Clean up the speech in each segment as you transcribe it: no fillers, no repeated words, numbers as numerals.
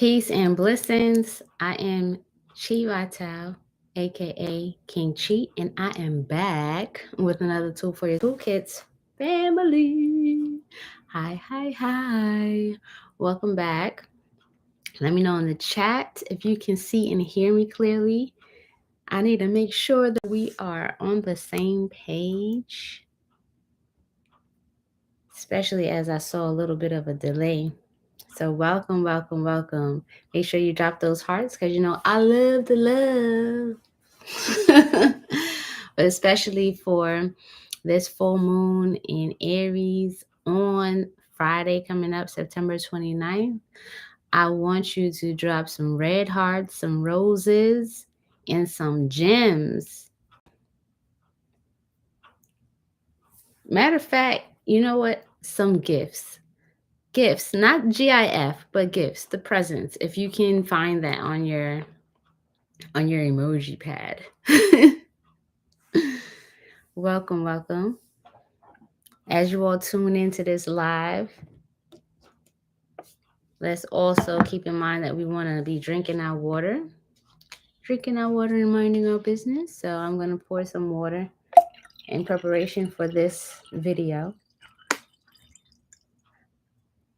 Peace and blessings. I am Chi Vital, aka King Chi, and I am back with another tool for your toolkits family. Hi, hi, hi. Welcome back. Let me know in the chat if you can see and hear me clearly. I need to make sure that we are on the same page, especially as I saw a little bit of a delay. So welcome, welcome, welcome. Make sure you drop those hearts because I love the love. But especially for this full moon in Aries on Friday coming up, September 29th, I want you to drop some red hearts, some roses, and some gems. Matter of fact, you know what? Some gifts. Gifts, not GIF, but gifts, the presents. If you can find that on your emoji pad. Welcome, welcome. As you all tune into this live, let's also keep in mind that we want to be drinking our water and minding our business. So I'm going to pour some water in preparation for this video.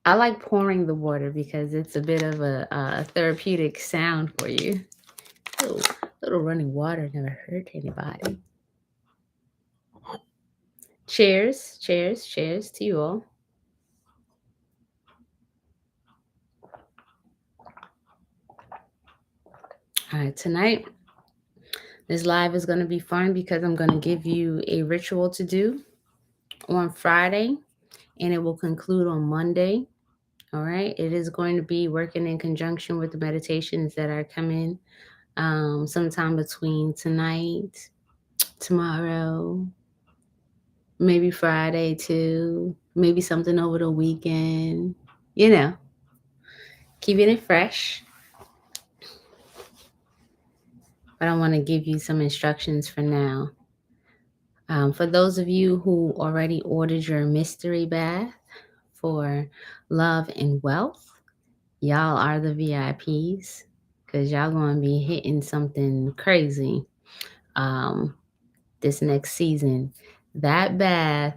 I like pouring the water because it's a bit of a therapeutic sound for you. Little running water never hurt anybody. Cheers, cheers, cheers to you all. All right, tonight, this live is going to be fun because I'm going to give you a ritual to do on Friday and it will conclude on Monday. All right, it is going to be working in conjunction with the meditations that are coming sometime between tonight, tomorrow, maybe Friday too, maybe something over the weekend, keeping it fresh. But I want to give you some instructions for now. For those of you who already ordered your mystery bath for love and wealth, y'all are the VIPs because y'all going to be hitting something crazy this next season. That bath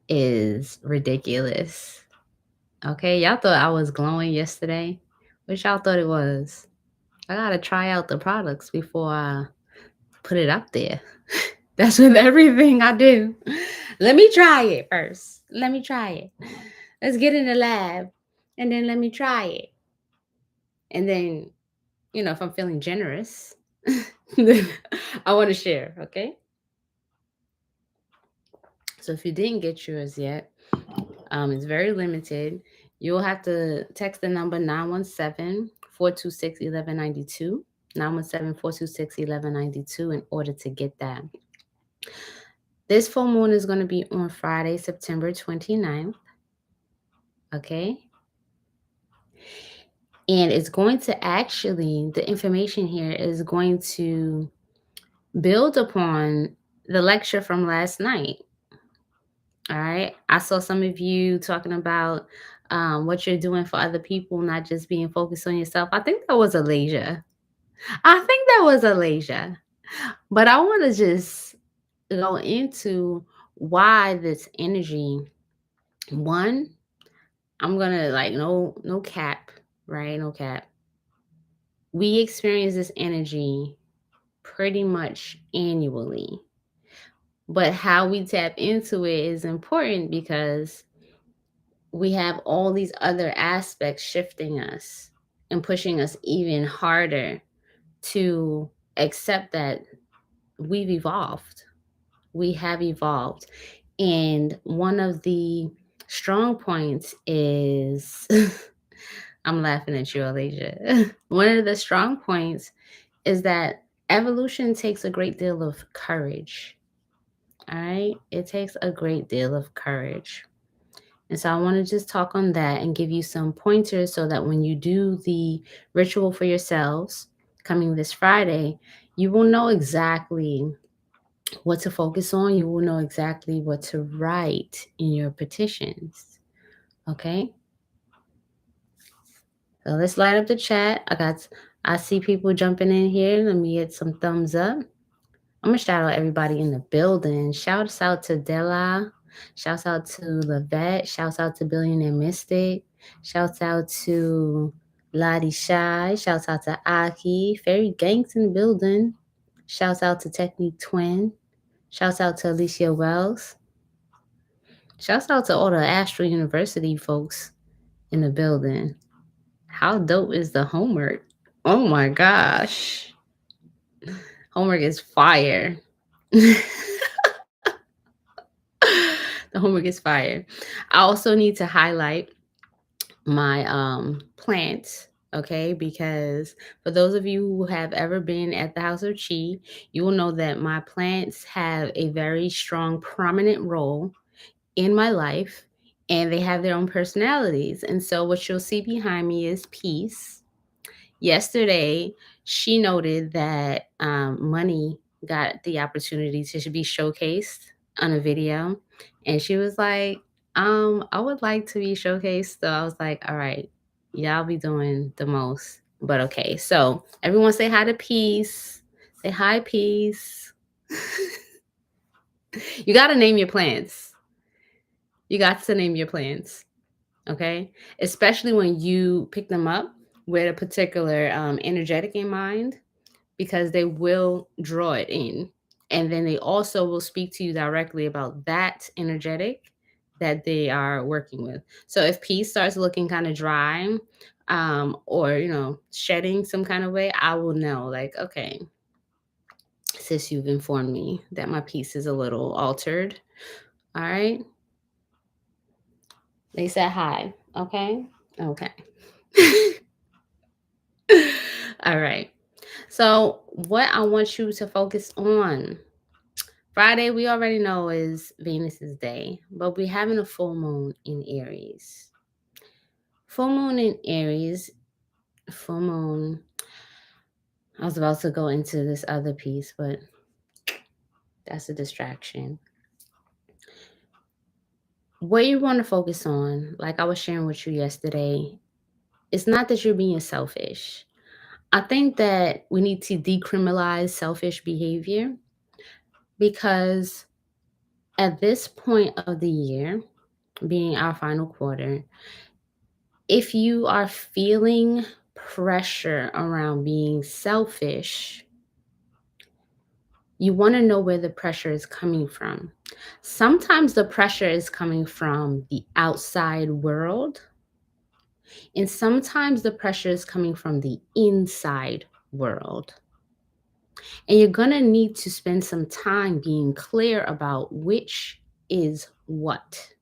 is ridiculous. Okay, y'all thought I was glowing yesterday. What y'all thought it was? I got to try out the products before I put it up there. That's with everything I do. Let me try it first. Let me try it. Let's get in the lab and then let me try it. And then, if I'm feeling generous, then I want to share, okay? So if you didn't get yours yet, it's very limited. You'll have to text the number 917-426-1192, 917-426-1192 in order to get that. This full moon is going to be on Friday, September 29th. Okay. And it's going to the information here is going to build upon the lecture from last night. All right. I saw some of you talking about what you're doing for other people, not just being focused on yourself. I think that was Alasia. But I want to just go into why this energy. One, I'm going to no cap, right? No cap. We experience this energy pretty much annually. But how we tap into it is important because we have all these other aspects shifting us and pushing us even harder to accept that we've evolved. We have evolved. And one of the strong points is I'm laughing at you, Alasia. One of the strong points is that evolution takes a great deal of courage. All right. It takes a great deal of courage. And so I want to just talk on that and give you some pointers so that when you do the ritual for yourselves coming this Friday, you will know exactly what to focus on. You will know exactly what to write in your petitions. Okay. So let's light up the chat. I see people jumping in here. Let me get some thumbs up. I'm gonna shout out everybody in the building. Shouts out to Della. Shouts out to Lavette. Shouts out to Billionaire Mystic. Shouts out to Lottie Shy. Shouts out to Aki. Fairy Gangs in the building. Shouts out to Technique Twin. Shouts out to Alicia Wells. Shouts out to all the Astro University folks in the building. How dope is the homework? Oh my gosh. Homework is fire. The homework is fire. I also need to highlight my plants, okay? Because for those of you who have ever been at the House of Chi, you will know that my plants have a very strong, prominent role in my life, and they have their own personalities. And so what you'll see behind me is Peace. Yesterday, she noted that Money got the opportunity to be showcased on a video, and she was like, I would like to be showcased. So I was like, all right, y'all be doing the most. But okay, so everyone say hi to Peace. Say hi, Peace. You got to name your plants. You got to name your plants. Okay, especially when you pick them up with a particular energetic in mind, because they will draw it in, and then they also will speak to you directly about that energetic that they are working with. So if Peace starts looking kind of dry, or shedding some kind of way, I will know, like, okay, sis, you've informed me that my piece is a little altered. All right, they said hi. Okay. Okay. All right. So, what I want you to focus on, Friday, we already know is Venus's day, but we're having a full moon in Aries. Full moon in Aries, full moon. I was about to go into this other piece, but that's a distraction. What you want to focus on, like I was sharing with you yesterday, it's not that you're being selfish. I think that we need to decriminalize selfish behavior, because at this point of the year, being our final quarter, if you are feeling pressure around being selfish, you want to know where the pressure is coming from. Sometimes the pressure is coming from the outside world, and sometimes the pressure is coming from the inside world. And you're going to need to spend some time being clear about which is what.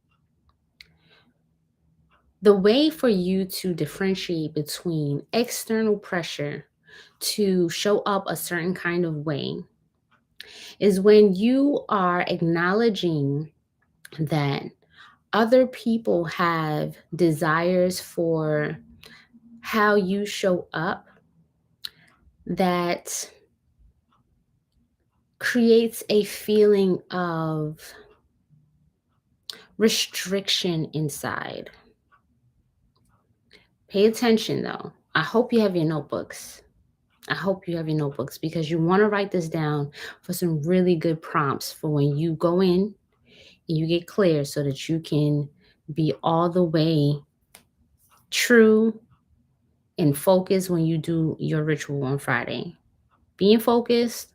The way for you to differentiate between external pressure to show up a certain kind of way is when you are acknowledging that other people have desires for how you show up that creates a feeling of restriction inside. Pay attention though. I hope you have your notebooks. I hope you have your notebooks, because you want to write this down for some really good prompts for when you go in and you get clear, so that you can be all the way true and focused when you do your ritual on Friday. Being focused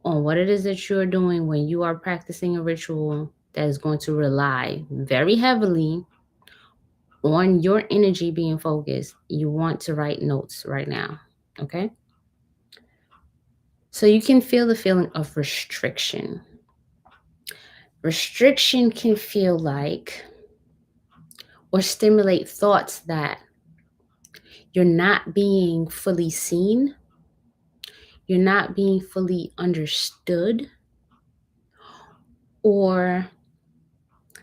on what it is that you're doing when you are practicing a ritual that is going to rely very heavily on your energy being focused. You want to write notes right now. Okay. So you can feel the feeling of restriction. Restriction can feel like, or stimulate thoughts that you're not being fully seen, you're not being fully understood, or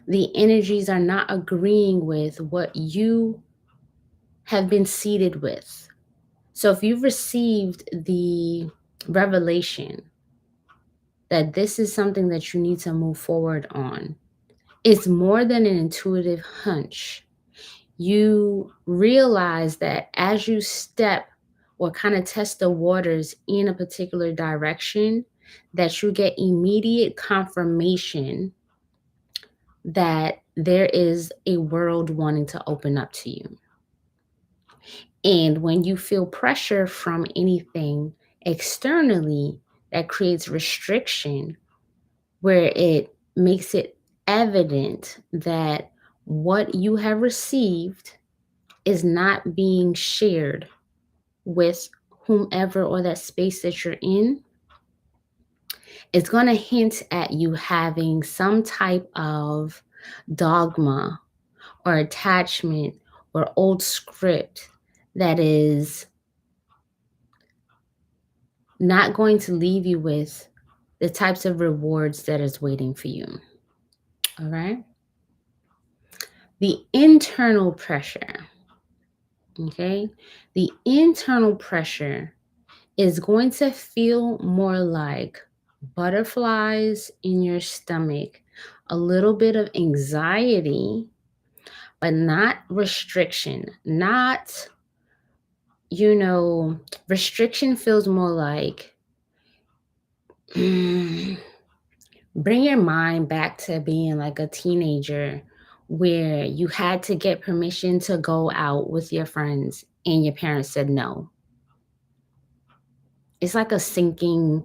the energies are not agreeing with what you have been seated with. So if you've received the revelation that this is something that you need to move forward on, it's more than an intuitive hunch. you realize that as you step or kind of test the waters in a particular direction, that you get immediate confirmation that there is a world wanting to open up to you. And when you feel pressure from anything externally that creates restriction, where it makes it evident that what you have received is not being shared with whomever or that space that you're in, it's going to hint at you having some type of dogma or attachment or old script that is not going to leave you with the types of rewards that is waiting for you. All right. The internal pressure. Okay. The internal pressure is going to feel more like butterflies in your stomach, a little bit of anxiety, but not restriction. Not, restriction feels more like bring your mind back to being like a teenager where you had to get permission to go out with your friends and your parents said no. It's like a sinking,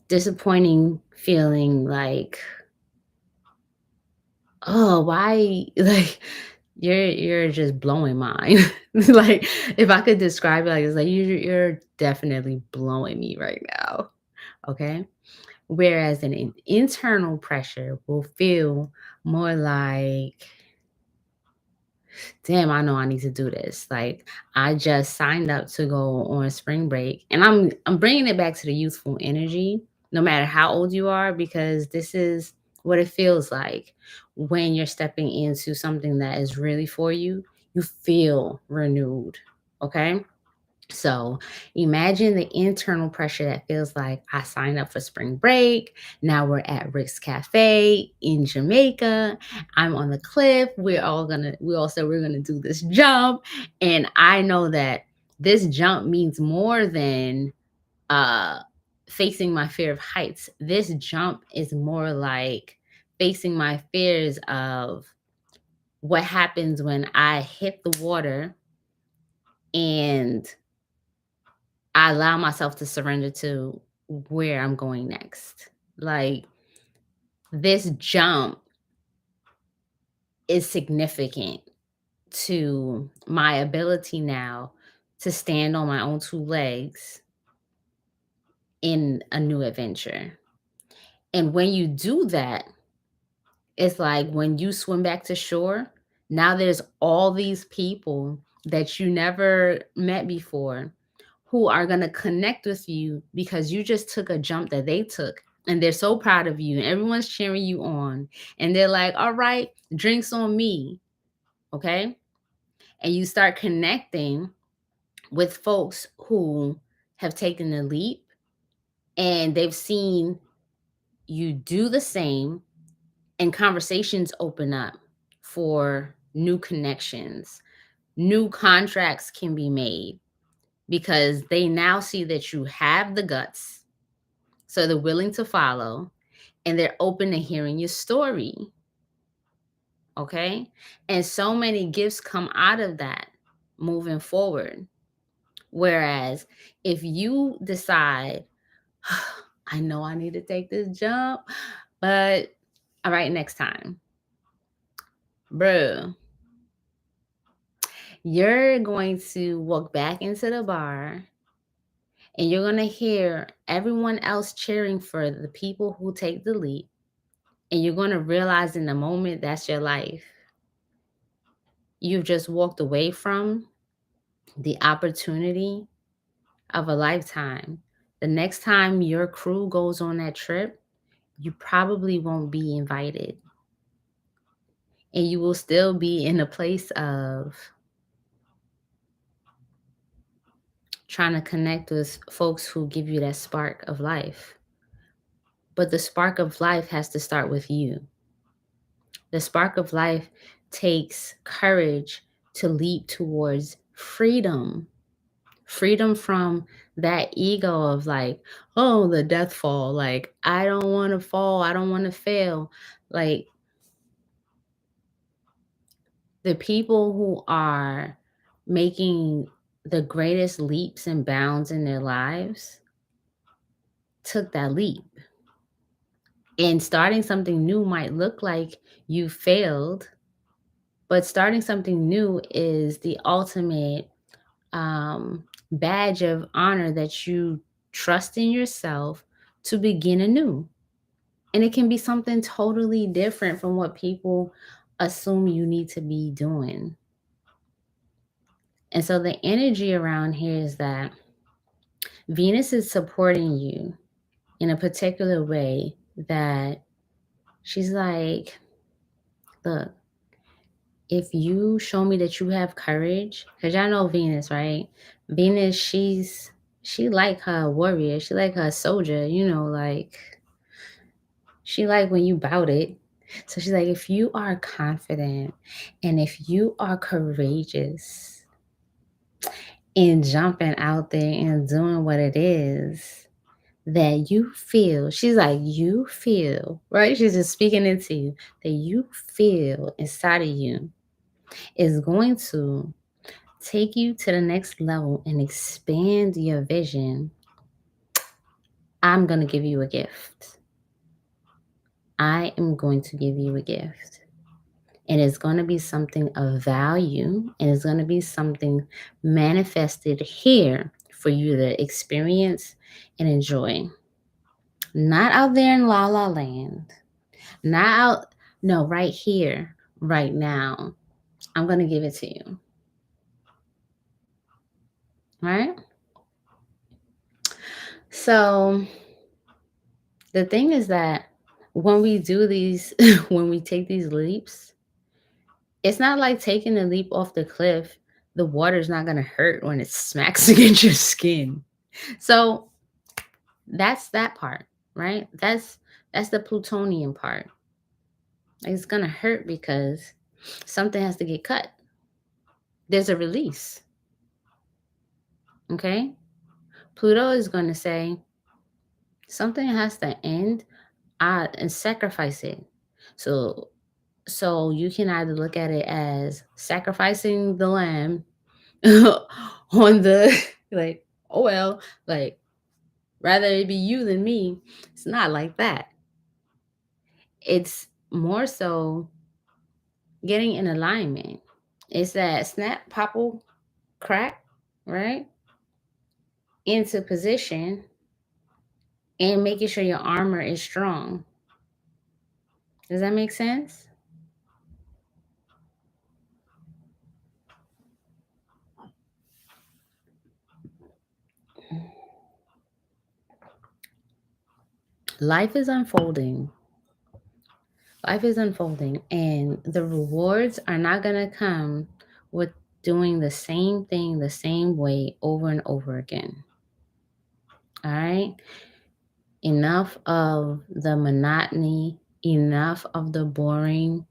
disappointing feeling like, oh, why like you're just blowing mine. Like if I could describe it like it's like you're definitely blowing me right now. Okay. Whereas an internal pressure will feel more like, damn, I know I need to do this. Like I just signed up to go on spring break, and I'm bringing it back to the youthful energy, no matter how old you are, because this is what it feels like when you're stepping into something that is really for you. You feel renewed. Okay. So imagine the internal pressure that feels like I signed up for spring break. Now we're at Rick's Cafe in Jamaica. I'm on the cliff. We all said we're gonna do this jump. And I know that this jump means more than uh facing my fear of heights. This jump is more like facing my fears of what happens when I hit the water and I allow myself to surrender to where I'm going next. Like this jump is significant to my ability now to stand on my own two legs in a new adventure. And when you do that, it's like when you swim back to shore, now there's all these people that you never met before who are going to connect with you because you just took a jump that they took. And they're so proud of you, and everyone's cheering you on. And they're like, all right, drinks on me. Okay. And you start connecting with folks who have taken the leap and they've seen you do the same, and conversations open up for new connections. New contracts can be made because they now see that you have the guts. So they're willing to follow and they're open to hearing your story. Okay. And so many gifts come out of that moving forward. Whereas if you decide, I know I need to take this jump, but all right, next time, bro, you're going to walk back into the bar and you're going to hear everyone else cheering for the people who take the leap. And you're going to realize in the moment that's your life. You've just walked away from the opportunity of a lifetime. The next time your crew goes on that trip, you probably won't be invited. And you will still be in a place of trying to connect with folks who give you that spark of life. But the spark of life has to start with you. The spark of life takes courage to leap towards freedom. Freedom from that ego of like, oh, the death fall. Like, I don't want to fall. I don't want to fail. Like, the people who are making the greatest leaps and bounds in their lives took that leap. And starting something new might look like you failed, but starting something new is the ultimate badge of honor that you trust in yourself to begin anew. And it can be something totally different from what people assume you need to be doing. And so the energy around here is that Venus is supporting you in a particular way that she's like, look, if you show me that you have courage, because y'all know Venus, right? Venus, she like her warrior, she like her soldier, like she like when you bout it. So she's like, if you are confident and if you are courageous in jumping out there and doing what it is that you feel, she's like, you feel, right? She's just speaking into you that you feel inside of you is going to take you to the next level and expand your vision. I'm going to give you a gift. I am going to give you a gift. And it's going to be something of value, and it's going to be something manifested here for you to experience and enjoy. Not out there in La La Land. Not out, no, right here, right now. I'm going to give it to you. All right? So the thing is that when we do these, when we take these leaps, it's not like taking a leap off the cliff. The water's not going to hurt when it smacks against your skin. So that's that part, right? That's the plutonian part. It's going to hurt because something has to get cut. There's a release. Okay? Pluto is going to say something has to end and sacrifice it. So you can either look at it as sacrificing the lamb on the like, oh well, like rather it be you than me. It's not like that. It's more so getting in alignment. It's that snap, popple, crack, right? Into position and making sure your armor is strong. Does that make sense? Life is unfolding. Life is unfolding, and the rewards are not going to come with doing the same thing the same way over and over again. All right? Enough of the monotony, enough of the boring.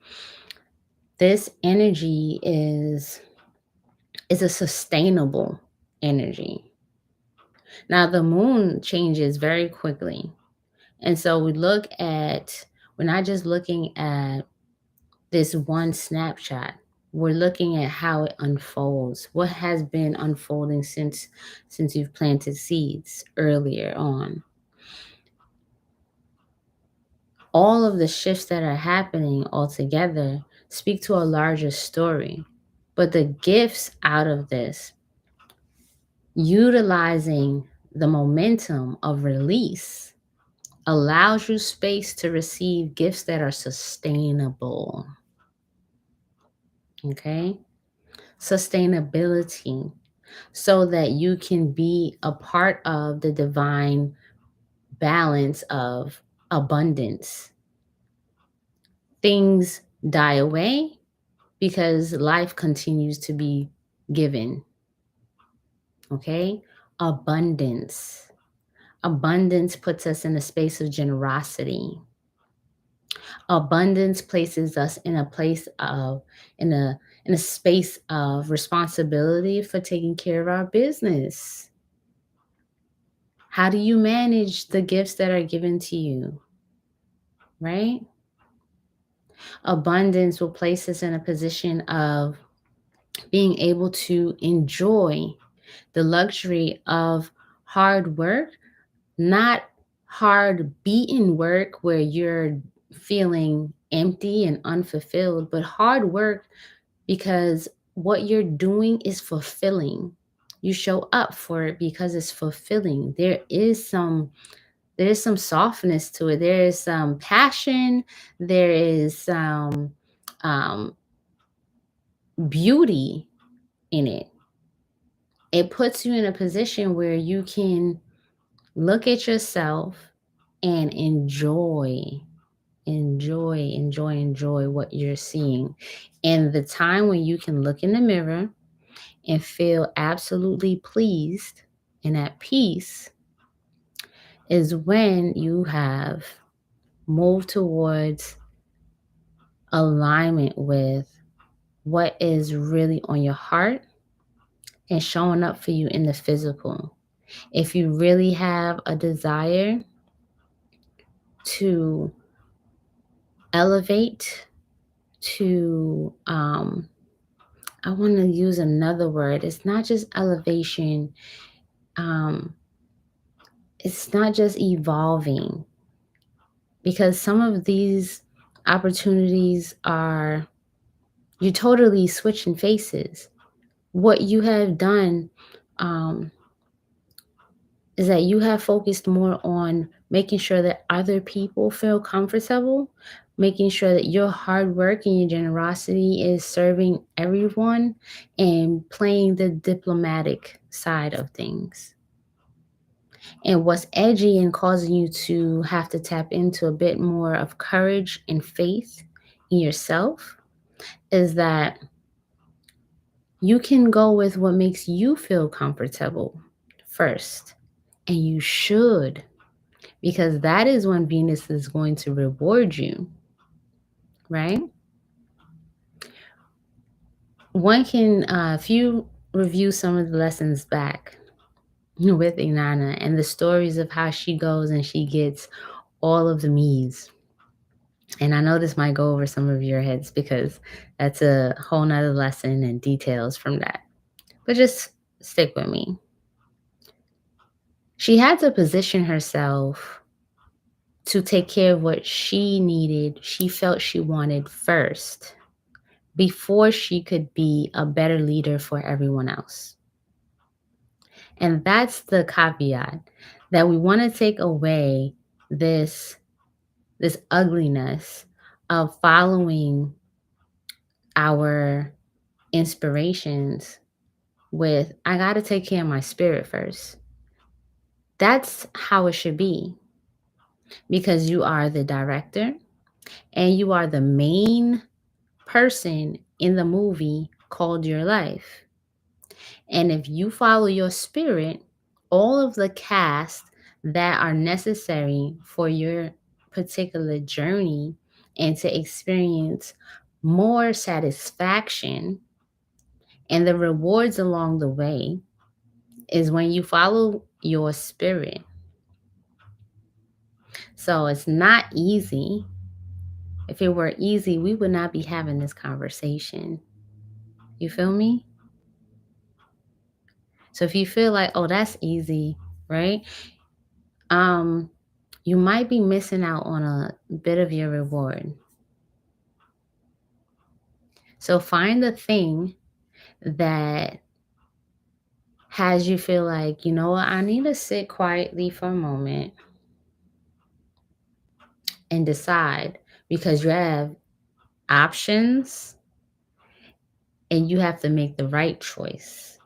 This energy is a sustainable energy. Now the moon changes very quickly. And so we're not just looking at this one snapshot. We're looking at how it unfolds. What has been unfolding since you've planted seeds earlier on. All of the shifts that are happening altogether speak to a larger story. But the gifts out of this, utilizing the momentum of release, allows you space to receive gifts that are sustainable. Okay? Sustainability, so that you can be a part of the divine balance of abundance. Things die away because life continues to be given. Okay? Abundance. Abundance puts us in a space of generosity. Abundance places us in a place of in in a space of responsibility for taking care of our business. How do you manage the gifts that are given to you, right? Abundance will place us in a position of being able to enjoy the luxury of hard work, not hard beaten work where you're feeling empty and unfulfilled, but hard work because what you're doing is fulfilling. You show up for it because it's fulfilling. There is some softness to it. There is some passion. There is some um, beauty in it. It puts you in a position where you can look at yourself and enjoy what you're seeing. And the time when you can look in the mirror and feel absolutely pleased and at peace is when you have moved towards alignment with what is really on your heart and showing up for you in the physical. If you really have a desire to elevate, to I want to use another word. It's not just elevation. Um, it's not just evolving because some of these opportunities are you totally switching faces. What you have done um, is that you have focused more on making sure that other people feel comfortable, making sure that your hard work and your generosity is serving everyone, and playing the diplomatic side of things. And what's edgy and causing you to have to tap into a bit more of courage and faith in yourself is that you can go with what makes you feel comfortable first. And you should, because that is when Venus is going to reward you, right? One can, if you review some of the lessons back with Inanna and the stories of how she goes and she gets all of the me's. And I know this might go over some of your heads because that's a whole nother lesson and details from that. But just stick with me. She had to position herself to take care of what she needed, she felt she wanted first before she could be a better leader for everyone else. And that's the caveat that we want to take away this this ugliness of following our inspirations with I got to take care of my spirit first. That's how it should be because you are the director and you are the main person in the movie called your life. And if you follow your spirit, all of the cast that are necessary for your particular journey and to experience more satisfaction and the rewards along the way is when you follow your spirit. So it's not easy. If it were easy, we would not be having this conversation. You feel me? So if you feel like, oh, that's easy, right? Um, you might be missing out on a bit of your reward. So find the thing that has you feel like, you know what, I need to sit quietly for a moment and decide because you have options and you have to make the right choice.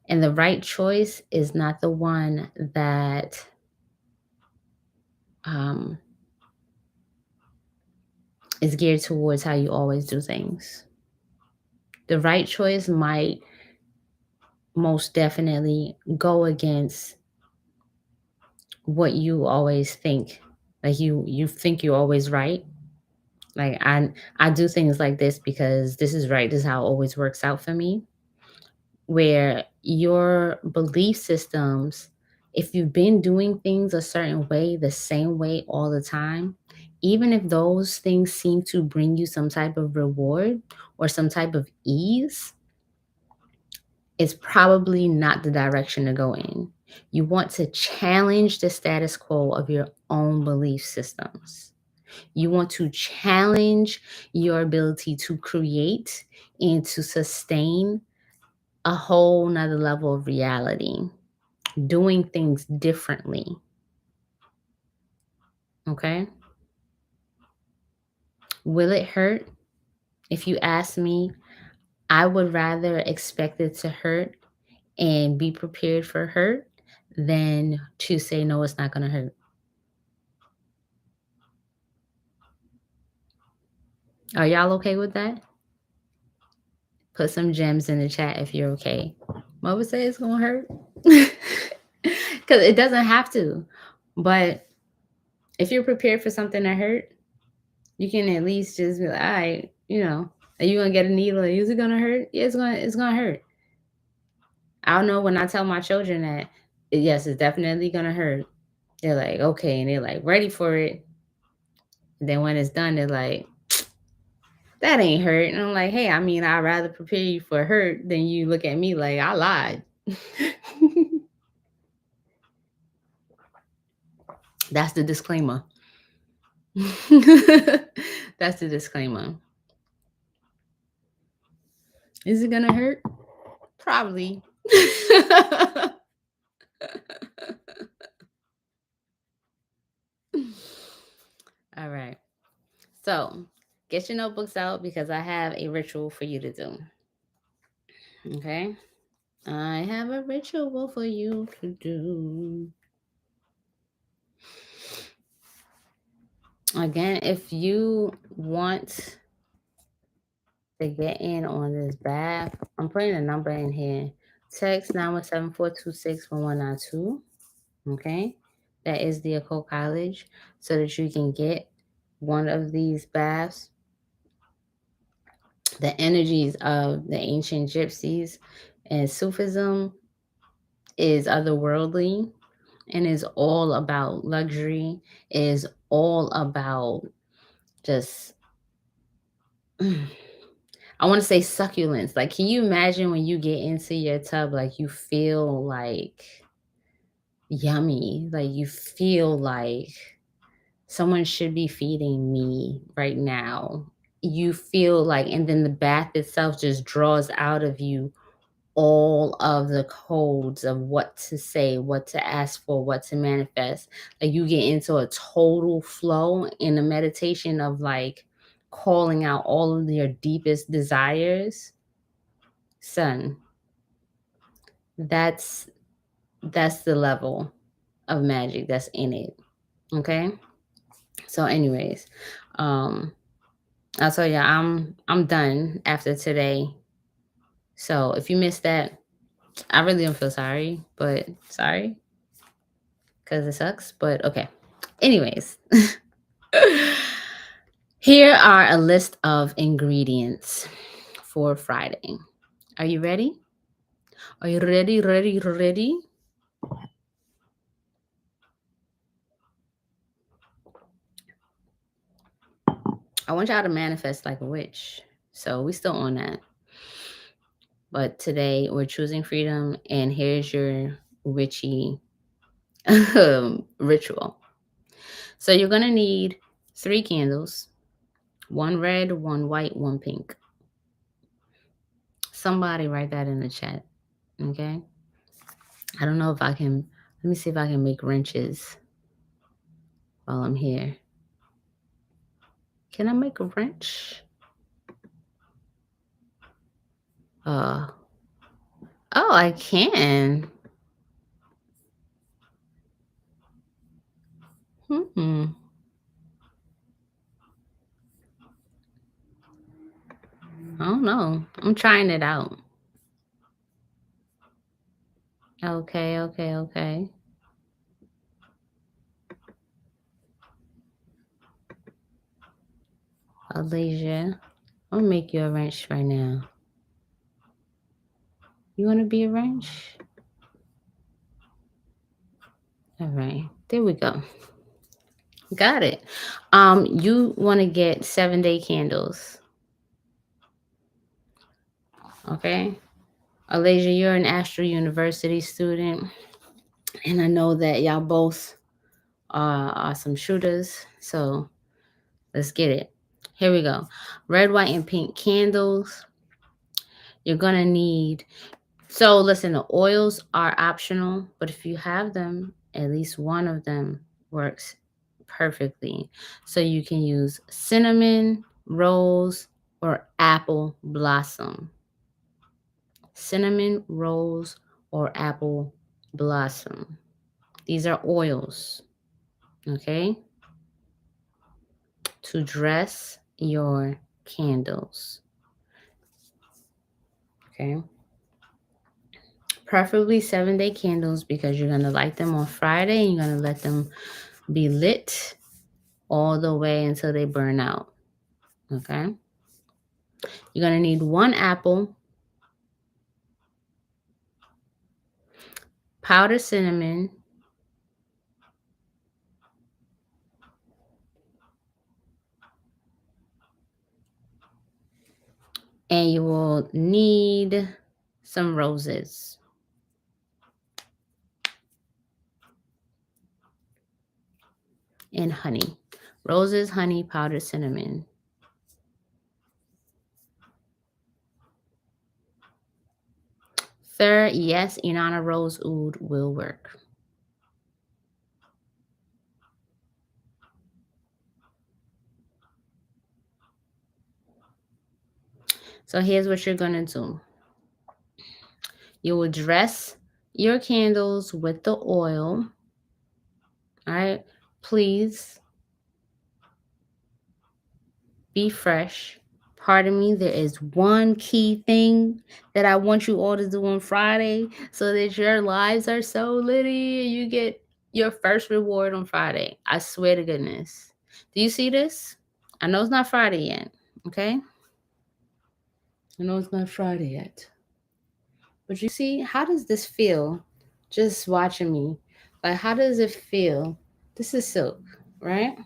And the right choice is not the one that um, is geared towards how you always do things. The right choice might most definitely go against what you always think. Like you think you're always right, Like I do things like this because this is right. This is how it always works out for me. Where your belief systems, if you've been doing things a certain way, the same way all the time, even if those things seem to bring you some type of reward or some type of ease, it's probably not the direction to go in. You want to challenge the status quo of your own belief systems. You want to challenge your ability to create and to sustain a whole nother level of reality, doing things differently. Okay. Will it hurt? If you ask me, I would rather expect it to hurt and be prepared for hurt than to say, no, it's not going to hurt. Are y'all okay with that? Put some gems in the chat if you're okay. What would say it's going to hurt? Because it doesn't have to. But if you're prepared for something to hurt, you can at least just be like, all right, are you gonna get a needle? Is it gonna hurt? Yeah, it's gonna hurt. I don't know when I tell my children that yes, it's definitely gonna hurt. They're like, okay, and they're like ready for it. And then when it's done, they're like, that ain't hurt. And I'm like, hey, I mean, I'd rather prepare you for hurt than you look at me like I lied. That's the disclaimer. That's the disclaimer. Is it gonna hurt? Probably. All right. So get your notebooks out because I have a ritual for you to do. Okay. I have a ritual for you to do. Again, if you want to get in on this bath, I'm putting a number in here. Text 917-426-1192. Okay. That is the Occult College so that you can get one of these baths. The energies of the ancient gypsies and Sufism is otherworldly and is all about luxury, is all about just I want to say succulence. Like, can you imagine when you get into your tub, like you feel like yummy, like you feel like someone should be feeding me right now. You feel like, and then the bath itself just draws out of you all of the codes of what to say, what to ask for, what to manifest. Like you get into a total flow in the meditation of like calling out all of your deepest desires. Son, that's that's the level of magic that's in it. Okay? So anyways, um I'll tell you I'm done after today. So if you missed that, I really don't feel sorry, but sorry because it sucks. But okay. Anyways, here are a list of ingredients for Friday. Are you ready? Are you ready? Ready? Ready? I want y'all to manifest like a witch. So we still on that. But today we're choosing freedom, and here's your witchy ritual. So you're gonna need 3 candles, one red, one white, one pink. Somebody write that in the chat. Okay. I don't know if I can. Let me see if I can make wrenches while I'm here. Can I make a wrench? Uh oh, I can. Hmm. I don't know. I'm trying it out. Okay, okay, okay. Alasia, I'm gonna make you a wrench right now. You wanna be a wrench? All right, there we go. Got it. You wanna get 7-day candles. Okay. Alasia, you're an Astro University student, and I know that y'all both are some shooters. So let's get it. Here we go. Red, white, and pink candles. You're gonna need. So listen, the oils are optional, but if you have them, at least one of them works perfectly. So you can use cinnamon, rose, or apple blossom. Cinnamon, rose, or apple blossom. These are oils, okay, to dress your candles, okay? Preferably 7-day candles because you're going to light them on Friday and you're going to let them be lit all the way until they burn out, okay? You're going to need 1 apple, powdered cinnamon, and you will need some roses and honey. Roses, honey, powdered cinnamon. Third, yes, Inanna Rose Oud will work. So here's what you're going to do. You will dress your candles with the oil. All right. Please be fresh. Pardon me, there is one key thing that I want you all to do on Friday so that your lives are so litty and you get your first reward on Friday. I swear to goodness. Do you see this? I know it's not Friday yet. Okay. I know it's not Friday yet. But you see, how does this feel just watching me? Like, how does it feel? This is silk, right?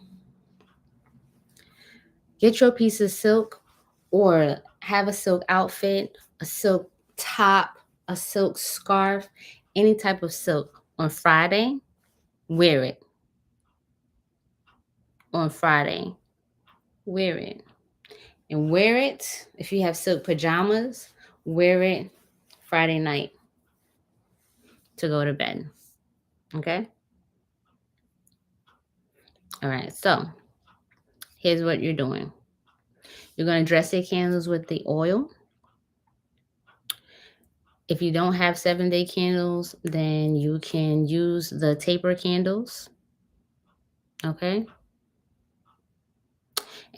Get your piece of silk or have a silk outfit, a silk top, a silk scarf, any type of silk on Friday. Wear it on Friday. Wear it. And wear it if you have silk pajamas, wear it Friday night to go to bed. Okay? All right. So here's what you're doing. You're going to dress your candles with the oil. If you don't have 7-day candles, then you can use the taper candles. Okay.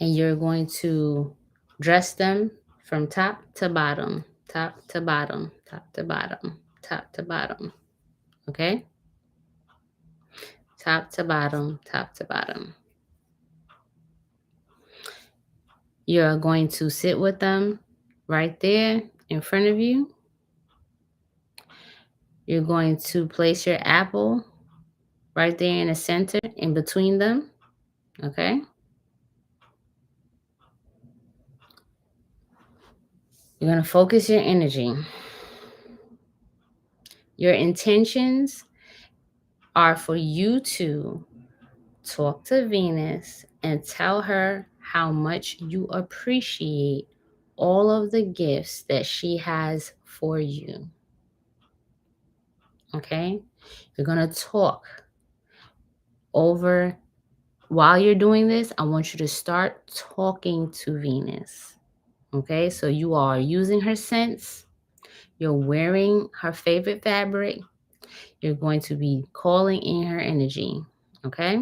And you're going to dress them from top to bottom, top to bottom, top to bottom, top to bottom. Okay. Top to bottom, top to bottom. You're going to sit with them right there in front of you. You're going to place your apple right there in the center in between them. Okay. You're going to focus your energy. Your intentions are for you to talk to Venus and tell her how much you appreciate all of the gifts that she has for you. Okay? You're going to talk over. While you're doing this, I want you to start talking to Venus. Okay? So you are using her scents. You're wearing her favorite fabric. You're going to be calling in her energy. Okay?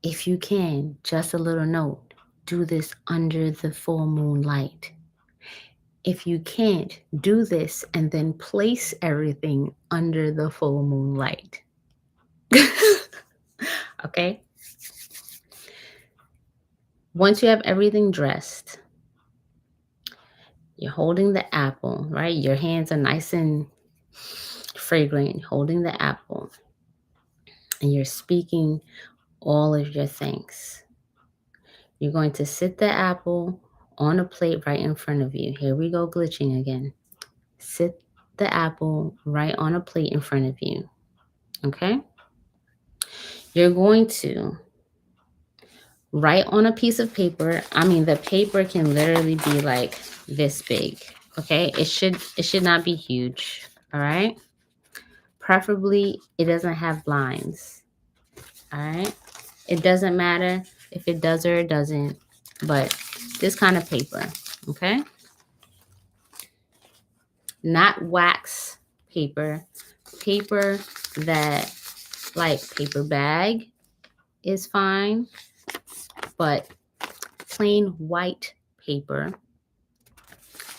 If you can, just a little note, do this under the full moon light. If you can't, do this and then place everything under the full moon light. Okay? Once you have everything dressed, you're holding the apple, right? Your hands are nice and fragrant, holding the apple, and you're speaking all of your thanks. You're going to sit the apple on a plate right in front of you. Here we go, glitching again. Sit the apple right on a plate in front of you. Okay? You're going to write on a piece of paper. I mean, the paper can literally be like this big. Okay? It should not be huge. All right? Preferably it doesn't have lines. All right? It doesn't matter if it does or it doesn't, but this kind of paper, okay? Not wax paper, paper that, like, paper bag is fine, but plain white paper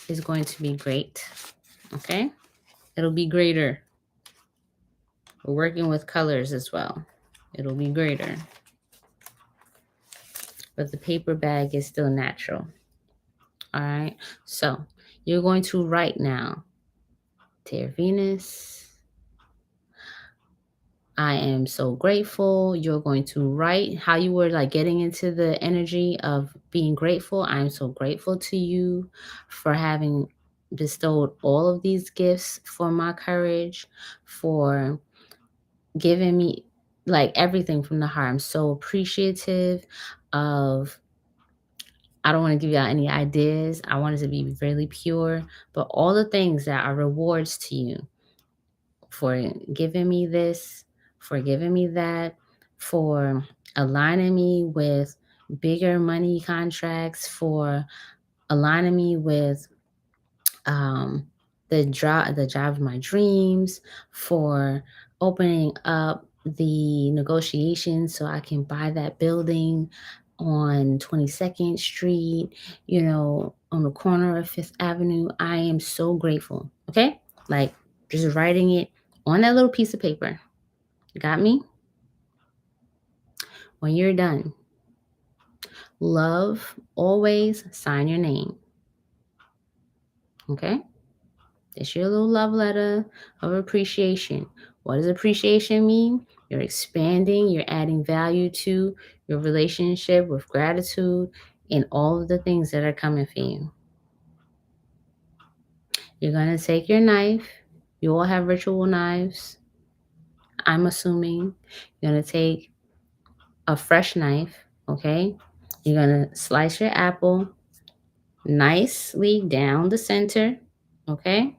is going to be great, okay? It'll be greater. We're working with colors as well. It'll be greater. But the paper bag is still natural. All right, so you're going to write now. Dear Venus, I am so grateful. You're going to write how you were like getting into the energy of being grateful. I'm so grateful to you for having bestowed all of these gifts for my courage, for giving me like everything from the heart. I'm so appreciative of, I don't want to give you out any ideas. I want it to be really pure, but all the things that are rewards to you for giving me this, for giving me that, for aligning me with bigger money contracts, for aligning me with um, the job of my dreams, for opening up the negotiations so I can buy that building on 22nd Street, on the corner of Fifth Avenue. I am so grateful. Okay? Like, just writing it on that little piece of paper. Got me? When you're done, love, always sign your name. Okay? It's your little love letter of appreciation. What does appreciation mean? You're expanding, you're adding value to your relationship with gratitude and all of the things that are coming for you. You're going to take your knife. You all have ritual knives, I'm assuming. You're going to take a fresh knife, okay? You're going to slice your apple nicely down the center, okay?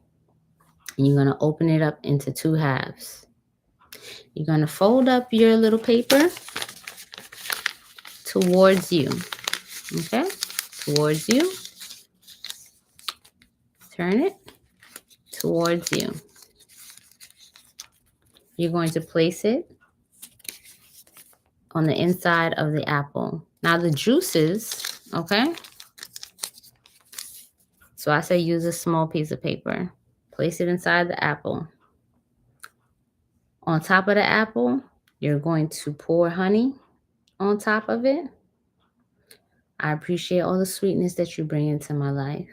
And you're going to open it up into two halves. You're going to fold up your little paper towards you, okay? Towards you. Turn it towards you. You're going to place it on the inside of the apple. Now the juices, okay? So I say use a small piece of paper. Place it inside the apple. On top of the apple, you're going to pour honey on top of it. I appreciate all the sweetness that you bring into my life.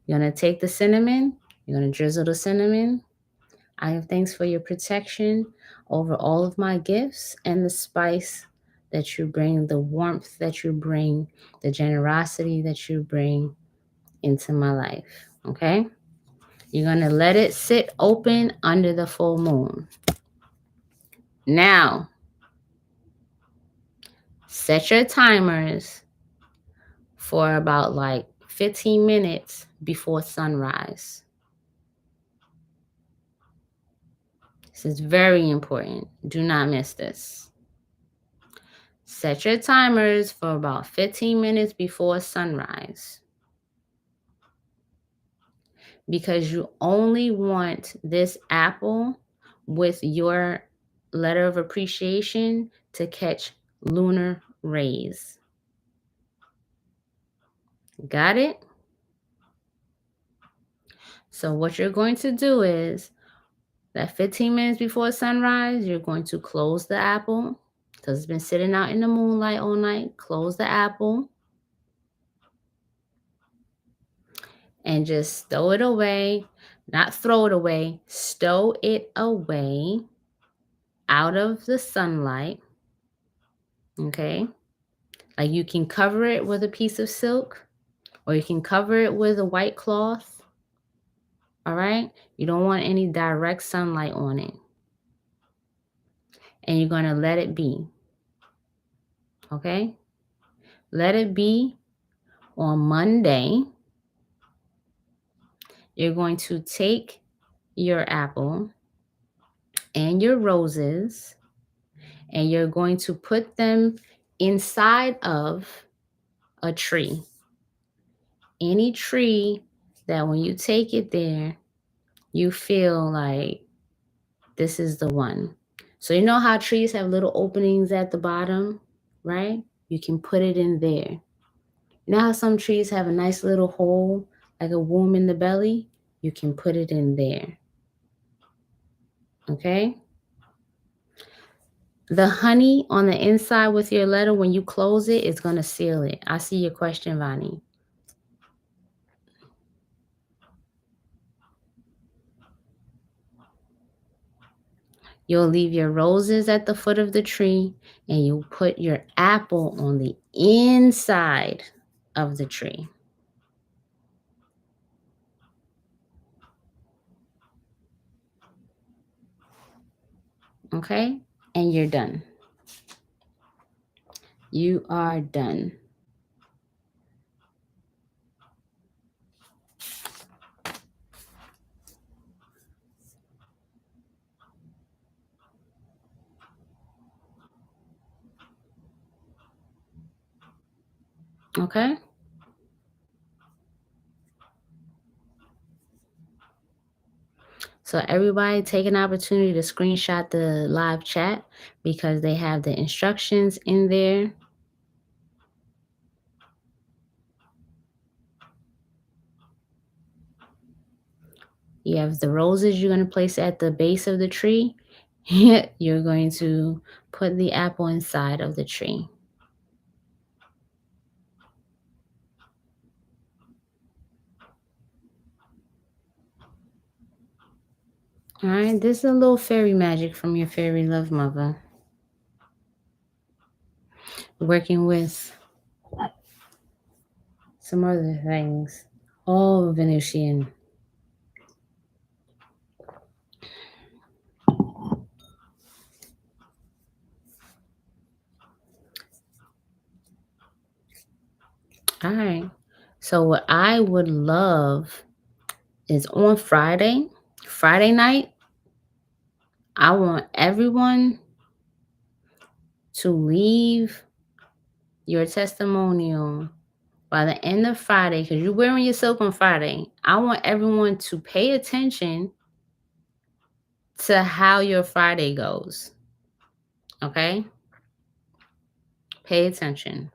You're going to take the cinnamon. You're going to drizzle the cinnamon. I have thanks for your protection over all of my gifts and the spice that you bring, the warmth that you bring, the generosity that you bring into my life. Okay? You're going to let it sit open under the full moon. Now, set your timers for about like 15 minutes before sunrise. This is very important. Do not miss this. Set your timers for about 15 minutes before sunrise, because you only want this apple with your letter of appreciation to catch lunar rays. Got it? So what you're going to do is that 15 minutes before sunrise, you're going to close the apple. because it's been sitting out in the moonlight all night. Close the apple and just stow it away. Not throw it away, stow it away out of the sunlight. Okay. Like you can cover it with a piece of silk or you can cover it with a white cloth. All right. You don't want any direct sunlight on it. And you're going to let it be. Okay. Let it be. On Monday, you're going to take your apple and your roses and you're going to put them inside of a tree. Any tree that when you take it there, you feel like this is the one. So you know how trees have little openings at the bottom, right? You can put it in there. You know how some trees have a nice little hole, like a womb in the belly? You can put it in there. Okay? The honey on the inside with your letter, when you close it, it's going to seal it. I see your question, Vani. You'll leave your roses at the foot of the tree and you put your apple on the inside of the tree. Okay? And you're done. You are done. Okay? So everybody take an opportunity to screenshot the live chat because they have the instructions in there. You have the roses you're going to place at the base of the tree. You're going to put the apple inside of the tree. All right, this is a little fairy magic from your fairy love mother. Working with some other things. All Venusian. All right. So what I would love is on Friday night, I want everyone to leave your testimonial by the end of Friday, because you're wearing your silk on Friday. I want everyone to pay attention to how your Friday goes. Okay? Pay attention.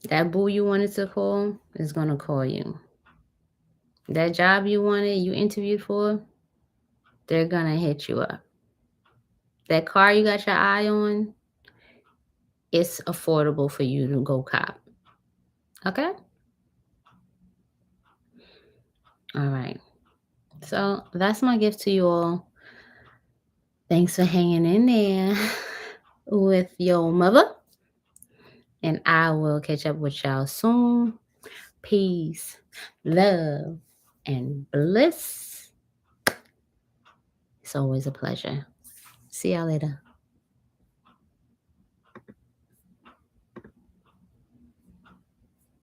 That boo you wanted to call is going to call you. That job you wanted, you interviewed for, they're going to hit you up. That car you got your eye on, it's affordable for you to go cop. Okay? All right. So that's my gift to you all. Thanks for hanging in there with your mother. And I will catch up with y'all soon. Peace, love, and bliss. It's always a pleasure. See y'all later.